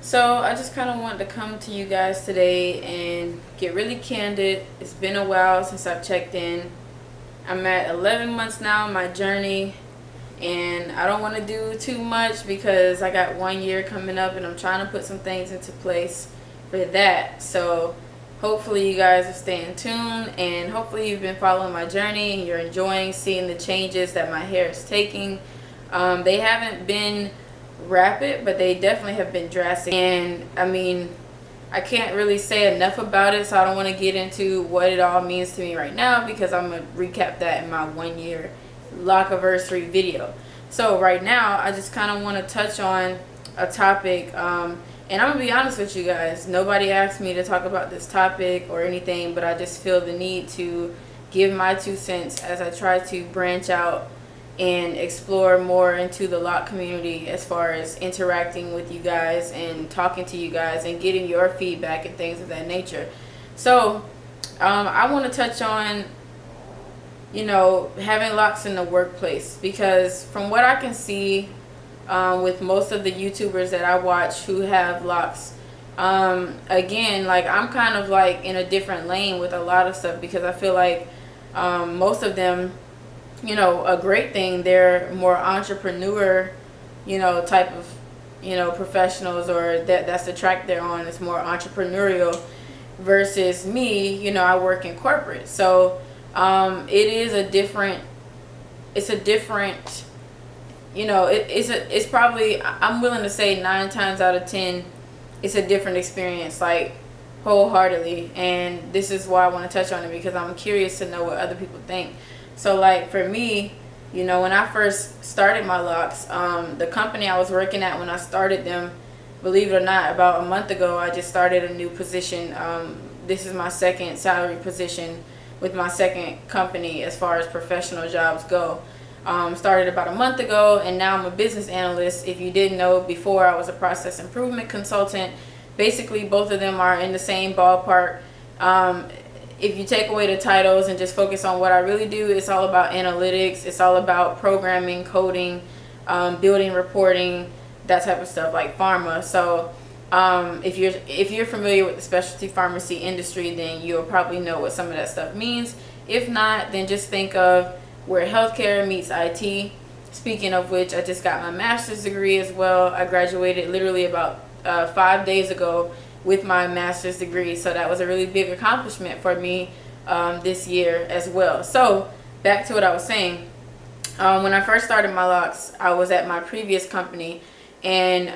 So I just kind of wanted to come to you guys today and get really candid. It's been a while since I've checked in. I'm at 11 months now in my journey, and I don't want to do too much because I got 1 year coming up and I'm trying to put some things into place for that. So hopefully you guys are staying tuned, and hopefully you've been following my journey and you're enjoying seeing the changes that my hair is taking. They haven't been rapid, but they definitely have been drastic, and I mean, I can't really say enough about it, so I don't want to get into what it all means to me right now because I'm gonna recap that in my 1 year Lockiversary video. So right now I just kind of want to touch on a topic, and I'm gonna be honest with you guys, nobody asked me to talk about this topic or anything, but I just feel the need to give my 2 cents as I try to branch out and explore more into the Loc community as far as interacting with you guys and talking to you guys and getting your feedback and things of that nature. So I want to touch on, having Locs in the workplace, because from what I can see with most of the YouTubers that I watch who have Locs, again, like, I'm kind of like in a different lane with a lot of stuff, because I feel like most of them, a great thing, they're more entrepreneur, type of, professionals, or that's the track they're on. It's more entrepreneurial versus me, I work in corporate. So it's a different, it's probably, I'm willing to say 9 times out of 10, it's a different experience, like, wholeheartedly. And this is why I want to touch on it, because I'm curious to know what other people think. So, like, for me, when I first started my Locs, the company I was working at when I started them, believe it or not, about a month ago, I just started a new position. This is my second salary position with my second company as far as professional jobs go. Started about a month ago, and now I'm a business analyst. If you didn't know, before I was a process improvement consultant. Basically, both of them are in the same ballpark. If you take away the titles and just focus on what I really do, it's all about analytics. It's all about programming, coding, building, reporting, that type of stuff, like pharma. So if you're familiar with the specialty pharmacy industry, then you'll probably know what some of that stuff means. If not, then just think of where healthcare meets IT. Speaking of which, I just got my master's degree as well. I graduated literally about 5 days ago with my master's degree, so that was a really big accomplishment for me this year as well. So back to what I was saying, when I first started my Locs, I was at my previous company, and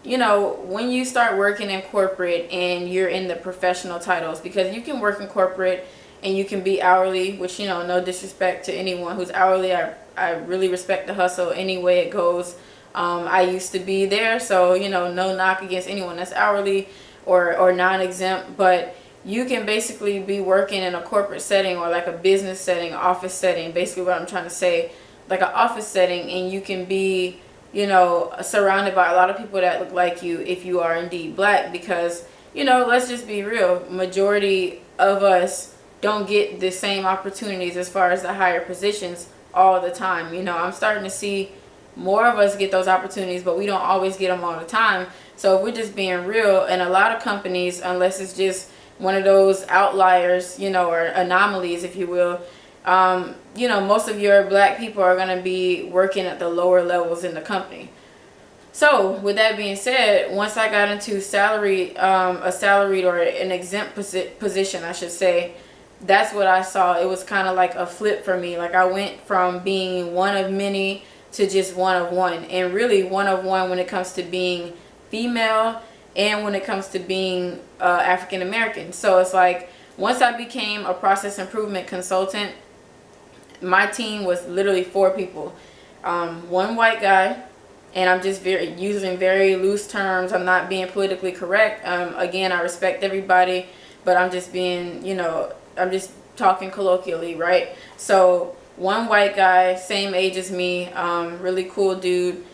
when you start working in corporate and you're in the professional titles, because you can work in corporate and you can be hourly, which, no disrespect to anyone who's hourly, I really respect the hustle any way it goes. I used to be there, so no knock against anyone that's hourly or non-exempt, but you can basically be working in a corporate setting or like a business setting, office setting, basically what I'm trying to say, like an office setting, and you can be surrounded by a lot of people that look like you if you are indeed black, because let's just be real, majority of us don't get the same opportunities as far as the higher positions all the time. I'm starting to see more of us get those opportunities, but we don't always get them all the time. So if we're just being real, and a lot of companies, unless it's just one of those outliers, or anomalies, if you will, most of your black people are going to be working at the lower levels in the company. So with that being said, once I got into a salaried or an exempt position, I should say, that's what I saw. It was kind of like a flip for me. Like, I went from being one of many to just one of one, and really one of one when it comes to being female and when it comes to being African American. So it's like, once I became a process improvement consultant, my team was literally 4 people. One white guy, and I'm just using very loose terms. I'm not being politically correct. Again, I respect everybody, but I'm just being, I'm just talking colloquially, right? So 1 white guy, same age as me, really cool dude.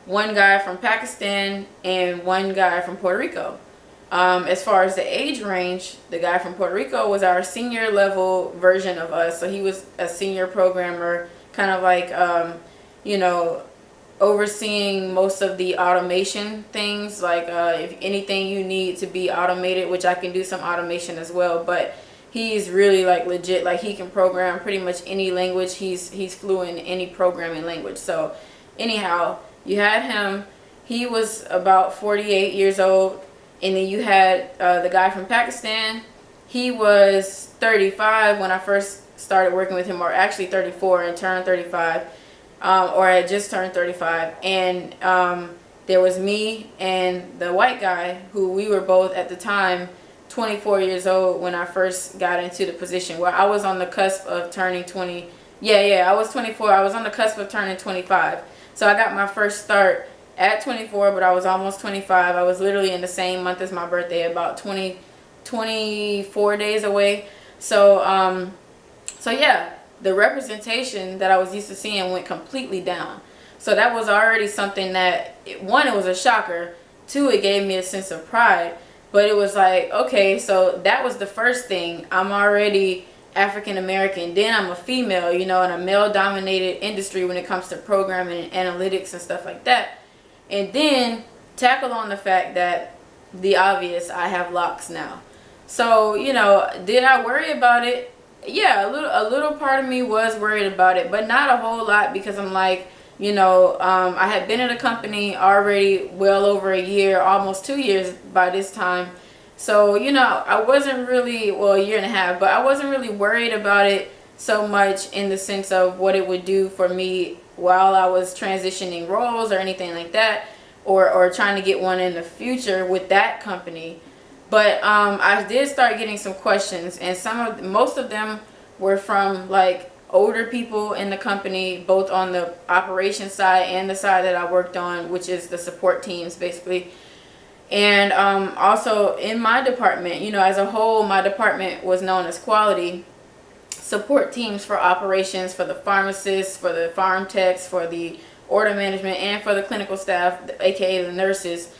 1 guy from Pakistan and 1 guy from Puerto Rico. As far as the age range, the guy from Puerto Rico was our senior level version of us. So he was a senior programmer, kind of like, overseeing most of the automation things, like if anything you need to be automated, which I can do some automation as well, but he's really like legit, like he can program pretty much any language. He's fluent in any programming language. So anyhow, you had him. He was about 48 years old. And then you had the guy from Pakistan. He was 35 when I first started working with him, or actually 34 and turned 35, or I had just turned 35. And there was me and the white guy, who we were both at the time 24 years old when I first got into the position, where I was on the cusp of turning 20. I was 24. I was on the cusp of turning 25. So I got my first start at 24, but I was almost 25. I was literally in the same month as my birthday, about 24 days away. So so yeah, the representation that I was used to seeing went completely down. So that was already something that, one, it was a shocker. Two, it gave me a sense of pride. But it was like, okay, so that was the first thing. I'm already African American. Then I'm a female, you know, in a male dominated industry when it comes to programming and analytics and stuff like that. And then tackle on the fact that the obvious, I have locks now. So, you know, did I worry about it? Yeah, a little part of me was worried about it, but not a whole lot, because I'm like, you know, I had been in a company already well over a year, almost 2 years by this time. So, you know, I wasn't really, well, a year and a half, but I wasn't really worried about it so much in the sense of what it would do for me while I was transitioning roles or anything like that, or trying to get one in the future with that company. But I did start getting some questions, and most of them were from like older people in the company, both on the operations side and the side that I worked on, which is the support teams basically. And also in my department, you know, as a whole, my department was known as quality. Support teams for operations, for the pharmacists, for the farm techs, for the order management, and for the clinical staff, aka the nurses.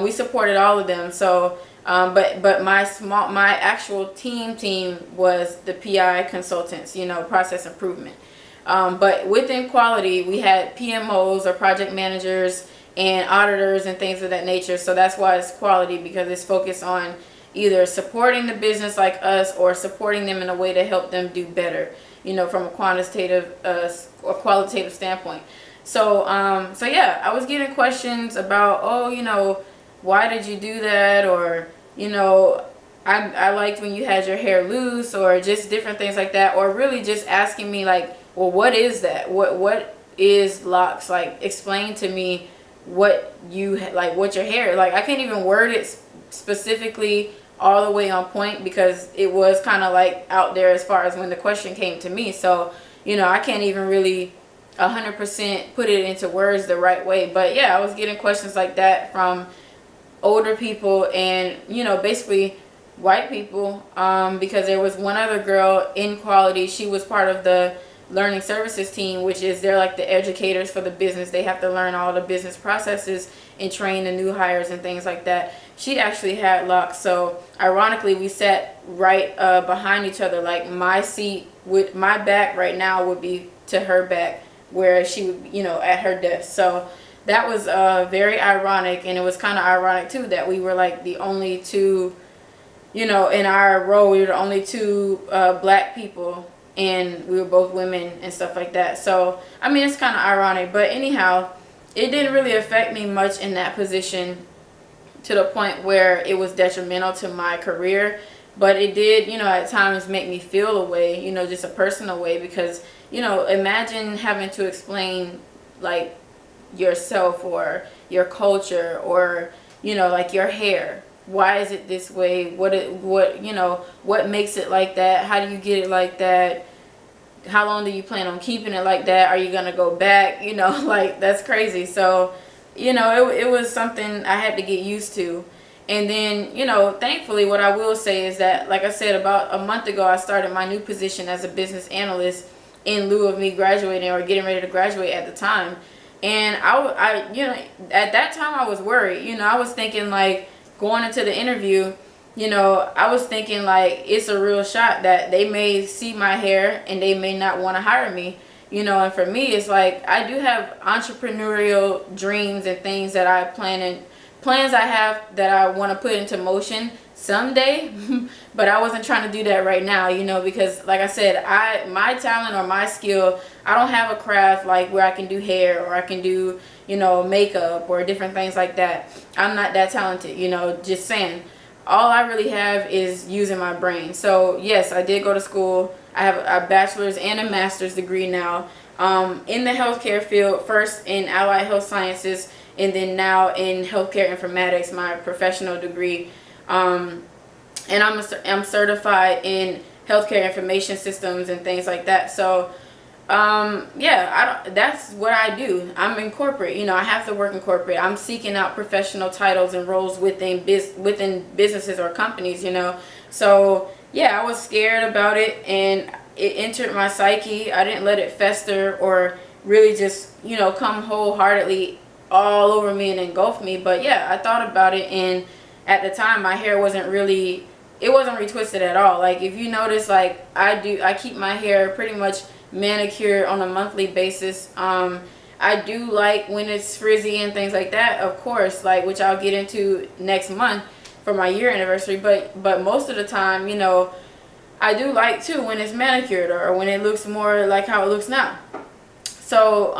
We supported all of them. So but my actual team was the PI consultants, you know, process improvement. But within quality, we had PMOs, or project managers, and auditors and things of that nature. So that's why it's quality, because it's focused on either supporting the business like us, or supporting them in a way to help them do better, you know, from a quantitative or qualitative standpoint. So so yeah, I was getting questions about, oh, you know, why did you do that? Or, you know, I liked when you had your hair loose, or just different things like that. Or really just asking me like, well, what is that? What is locks? Like, explain to me what you like, what your hair, like, I can't even word it specifically all the way on point, because it was kind of like out there as far as when the question came to me. So, you know, I can't even really 100% put it into words the right way. But yeah, I was getting questions like that from older people, and, you know, basically white people, because there was one other girl in quality. She was part of the learning services team, which is, they're like the educators for the business. They have to learn all the business processes and train the new hires and things like that. She actually had locks. So ironically, we sat right behind each other. Like, my seat, with my back right now would be to her back, where she would, you know, at her desk. So that was very ironic. And it was kind of ironic too that we were like the only two, you know, in our role, we were the only two black people, and we were both women and stuff like that. So I mean, it's kind of ironic. But anyhow, it didn't really affect me much in that position, to the point where it was detrimental to my career. But it did, you know, at times make me feel a way, you know, just a personal way, because, you know, imagine having to explain like yourself, or your culture, or, you know, like your hair. Why is it this way? What you know, what makes it like that? How do you get it like that? How long do you plan on keeping it like that? Are you gonna go back? You know, like, that's crazy. So, you know, it was something I had to get used to. And then, you know, thankfully, what I will say is that, like I said, about a month ago, I started my new position as a business analyst, in lieu of me graduating, or getting ready to graduate at the time. And I you know, at that time I was worried. You know, I was thinking like, going into the interview, you know, I was thinking like, it's a real shot that they may see my hair and they may not want to hire me, you know. And for me, it's like I do have entrepreneurial dreams and things that I plans I have that I want to put into motion someday. But I wasn't trying to do that right now, you know, because like I said, my talent or my skill, I don't have a craft like where I can do hair or I can do, you know, makeup or different things like that. I'm not that talented, you know, just saying. All I really have is using my brain. So yes, I did go to school. I have a bachelor's and a master's degree now, in the healthcare field, first in allied health sciences, and then now in healthcare informatics, my professional degree. And I'm certified in healthcare information systems and things like that. So yeah, that's what I do. I'm in corporate, you know, I have to work in corporate. I'm seeking out professional titles and roles within businesses or companies, you know. So yeah, I was scared about it, and it entered my psyche. I didn't let it fester or really just, you know, come wholeheartedly all over me and engulf me. But yeah, I thought about it, and at the time my hair wasn't really, it wasn't retwisted at all. Like if you notice, like I keep my hair pretty much manicured on a monthly basis. I do like when it's frizzy and things like that, of course, like, which I'll get into next month for my year anniversary. But most of the time, you know, I do like too when it's manicured or when it looks more like how it looks now. So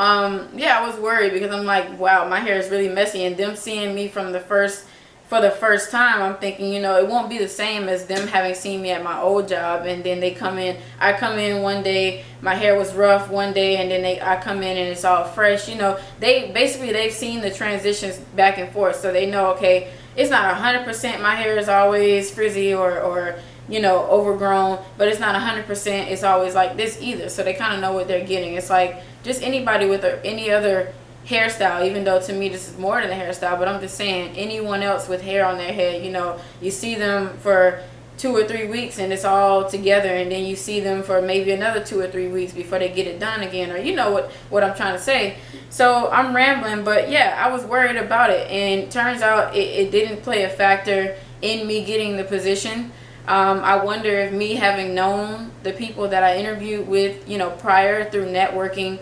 yeah, I was worried because I'm like, wow, my hair is really messy, and them seeing me for the first time, I'm thinking, you know, it won't be the same as them having seen me at my old job. And then they come in, I come in one day, my hair was rough one day, and then I come in and it's all fresh. You know, they've seen the transitions back and forth, so they know, okay, it's not 100% my hair is always frizzy or you know, overgrown, but it's not 100% it's always like this either. So they kind of know what they're getting. It's like just anybody with any other hairstyle, even though to me this is more than a hairstyle, but I'm just saying anyone else with hair on their head, you know, you see them for 2 or 3 weeks and it's all together, and then you see them for maybe another 2 or 3 weeks before they get it done again, or you know what I'm trying to say. So I'm rambling, but yeah, I was worried about it, and turns out it didn't play a factor in me getting the position. I wonder if me having known the people that I interviewed with, you know, prior through networking,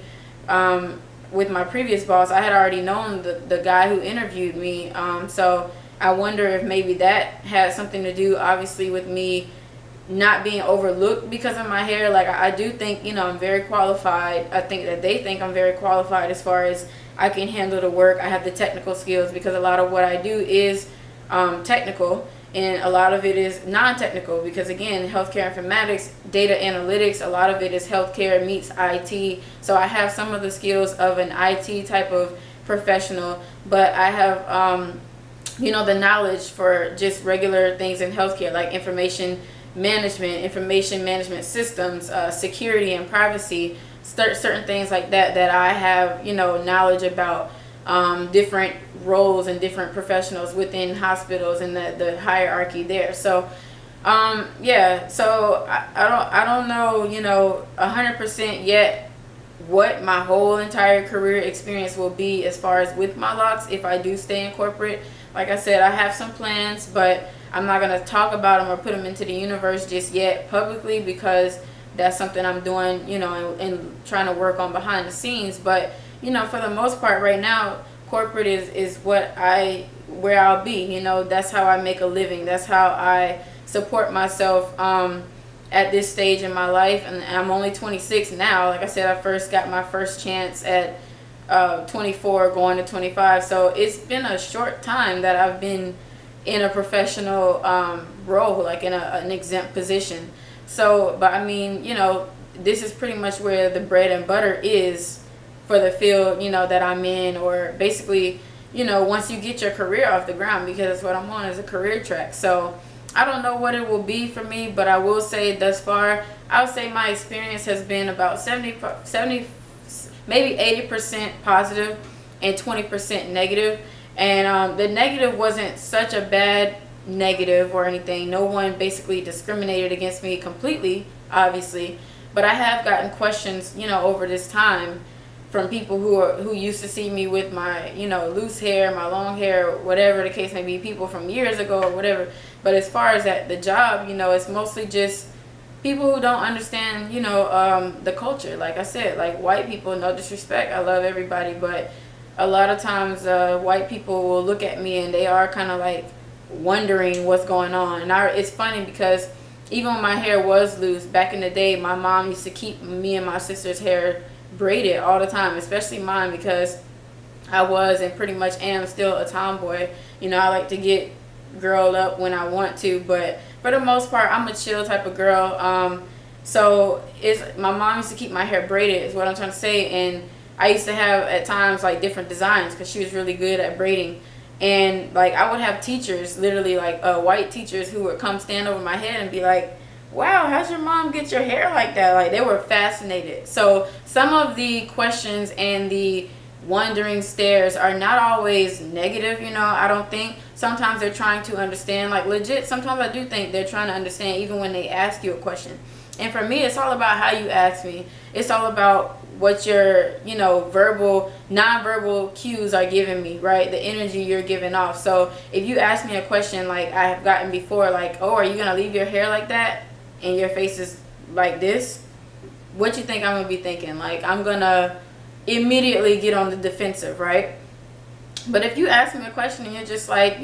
with my previous boss, I had already known the guy who interviewed me. So I wonder if maybe that had something to do, obviously, with me not being overlooked because of my hair. Like I do think, you know, I'm very qualified. I think that they think I'm very qualified as far as I can handle the work. I have the technical skills because a lot of what I do is technical, and a lot of it is non-technical because, again, healthcare informatics, data analytics, a lot of it is healthcare meets IT. So I have some of the skills of an IT type of professional, but I have, you know, the knowledge for just regular things in healthcare, like information management systems, security and privacy, certain things like that I have, you know, knowledge about. Different roles and different professionals within hospitals and the hierarchy there. So yeah, so I don't know, you know, 100% yet what my whole entire career experience will be as far as with my locks if I do stay in corporate. Like I said, I have some plans, but I'm not going to talk about them or put them into the universe just yet publicly, because that's something I'm doing, you know, and trying to work on behind the scenes. But you know, for the most part right now, corporate is where I'll be. You know, that's how I make a living. That's how I support myself at this stage in my life. And I'm only 26 now. Like I said, I first got my first chance at 24 going to 25. So it's been a short time that I've been in a professional role, like in an exempt position. So, but I mean, you know, this is pretty much where the bread and butter is for the field, you know, that I'm in, or basically, you know, once you get your career off the ground, because that's what I'm on, is a career track. So I don't know what it will be for me, but I will say thus far, I would say my experience has been about 70 maybe 80% positive and 20% negative. And the negative wasn't such a bad negative or anything. No one basically discriminated against me completely, obviously, but I have gotten questions, you know, over this time from people who used to see me with my, you know, loose hair, my long hair, whatever the case may be, people from years ago or whatever. But as far as the job, you know, it's mostly just people who don't understand, the culture. Like I said, like white people, no disrespect, I love everybody, but a lot of times white people will look at me and they are kind of like wondering what's going on. And it's funny because even when my hair was loose back in the day, my mom used to keep me and my sister's hair braided all the time, especially mine, because I was and pretty much am still a tomboy. I like to get girled up when I want to, but for the most part, I'm a chill type of girl. So my mom used to keep my hair braided, is what I'm trying to say. And I used to have at times like different designs because she was really good at braiding. And like I would have teachers, literally like white teachers, who would come stand over my head and be like, wow, how's your mom get your hair like that? Like, they were fascinated. So some of the questions and the wondering stares are not always negative, I don't think. Sometimes they're trying to understand, like legit, sometimes I do think they're trying to understand even when they ask you a question. And for me, it's all about how you ask me. It's all about what your, verbal, nonverbal cues are giving me, right? The energy you're giving off. So if you ask me a question like I have gotten before, like, oh, are you going to leave your hair like that? And your face is like this, what you think I'm going to be thinking? Like, I'm going to immediately get on the defensive, right? But if you ask me a question and you're just like,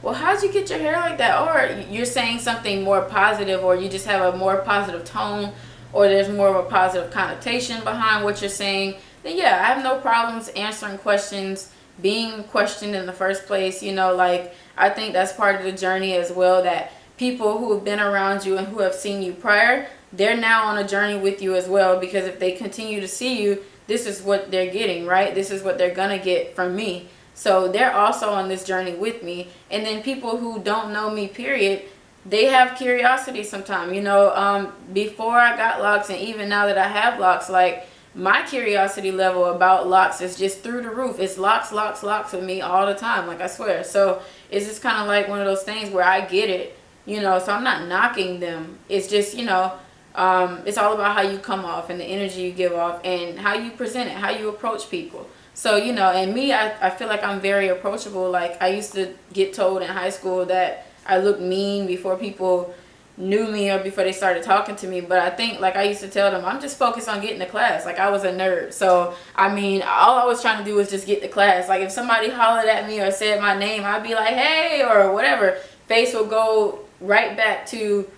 well, how'd you get your hair like that? Or you're saying something more positive, or you just have a more positive tone, or there's more of a positive connotation behind what you're saying, then yeah, I have no problems answering questions, being questioned in the first place. Like, I think that's part of the journey as well, that people who have been around you and who have seen you prior, they're now on a journey with you as well, because if they continue to see you, this is what they're getting, right? This is what they're gonna get from me. So they're also on this journey with me. And then people who don't know me, period, they have curiosity sometimes. Before I got locks, and even now that I have locks, like, my curiosity level about locks is just through the roof. It's locks, locks, locks with me all the time, like, I swear. So it's just kind of like one of those things where I get it, so I'm not knocking them. It's just, it's all about how you come off and the energy you give off and how you present it, how you approach people. So, and me, I feel like I'm very approachable. Like, I used to get told in high school that I looked mean before people knew me or before they started talking to me. But I think, like, I used to tell them, I'm just focused on getting to class. Like, I was a nerd. So, I mean, all I was trying to do was just get to class. Like, if somebody hollered at me or said my name, I'd be like, hey, or whatever. Face will go right back to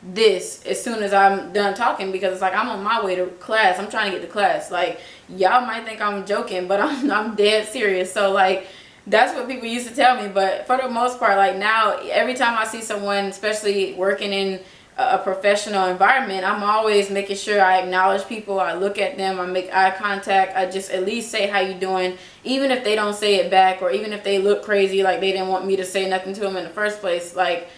this as soon as I'm done talking, because it's like I'm on my way to class. I'm trying to get to class. Like, y'all might think I'm joking, but I'm dead serious. So like, that's what people used to tell me. But for the most part, like, now every time I see someone, especially working in a professional environment, I'm always making sure I acknowledge people. I look at them, I make eye contact, I just at least say how you doing, even if they don't say it back, or even if they look crazy, like they didn't want me to say nothing to them in the first place. Like,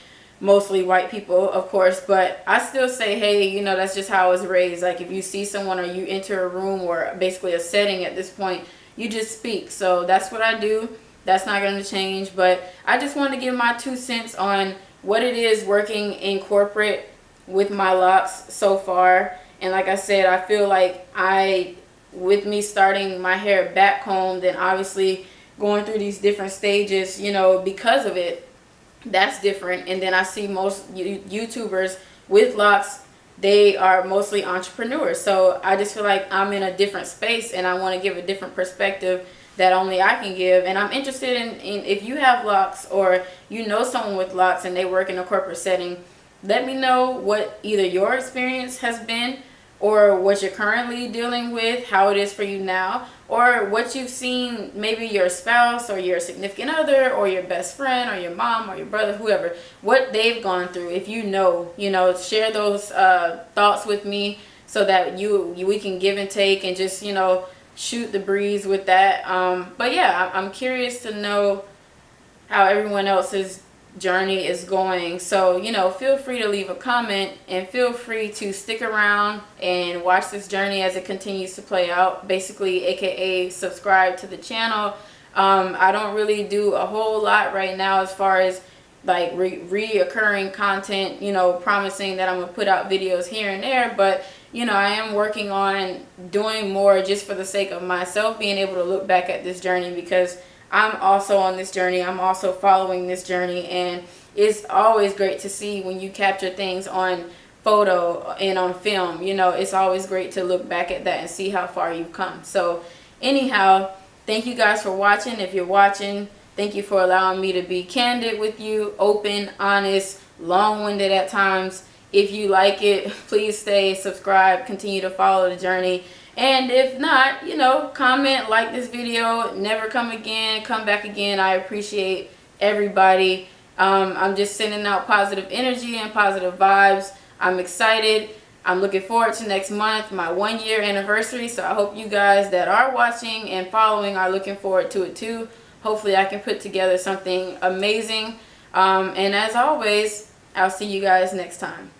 mostly white people, of course, but I still say, hey, that's just how I was raised. Like, if you see someone or you enter a room or basically a setting at this point, you just speak. So that's what I do. That's not going to change. But I just wanted to give my 2 cents on what it is working in corporate with my locks so far. And like I said, I feel like with me starting my hair back combed and obviously going through these different stages, because of it, that's different. And then I see most YouTubers with locks, they are mostly entrepreneurs. So I just feel like I'm in a different space, and I want to give a different perspective that only I can give. And I'm interested in if you have locks, or someone with locks and they work in a corporate setting, let me know what either your experience has been, or what you're currently dealing with, how it is for you now, or what you've seen, maybe your spouse or your significant other or your best friend or your mom or your brother, whoever, what they've gone through. If share those thoughts with me, so that we can give and take and just, shoot the breeze with that. But yeah, I'm curious to know how everyone else's journey is going. So, feel free to leave a comment, and feel free to stick around and watch this journey as it continues to play out, basically, aka subscribe to the channel. I don't really do a whole lot right now as far as like reoccurring content, promising that I'm gonna put out videos here and there, but I am working on doing more just for the sake of myself being able to look back at this journey, because I'm also on this journey. I'm also following this journey, and it's always great to see when you capture things on photo and on film. You know, it's always great to look back at that and see how far you've come. So anyhow, thank you guys for watching. If you're watching, thank you for allowing me to be candid with you, open, honest, long-winded at times. If you like it, please stay, subscribe, continue to follow the journey. And if not, you know, comment, like this video, never come again, come back again. I appreciate everybody. I'm just sending out positive energy and positive vibes. I'm excited. I'm looking forward to next month, my 1-year anniversary. So I hope you guys that are watching and following are looking forward to it too. Hopefully I can put together something amazing. And as always, I'll see you guys next time.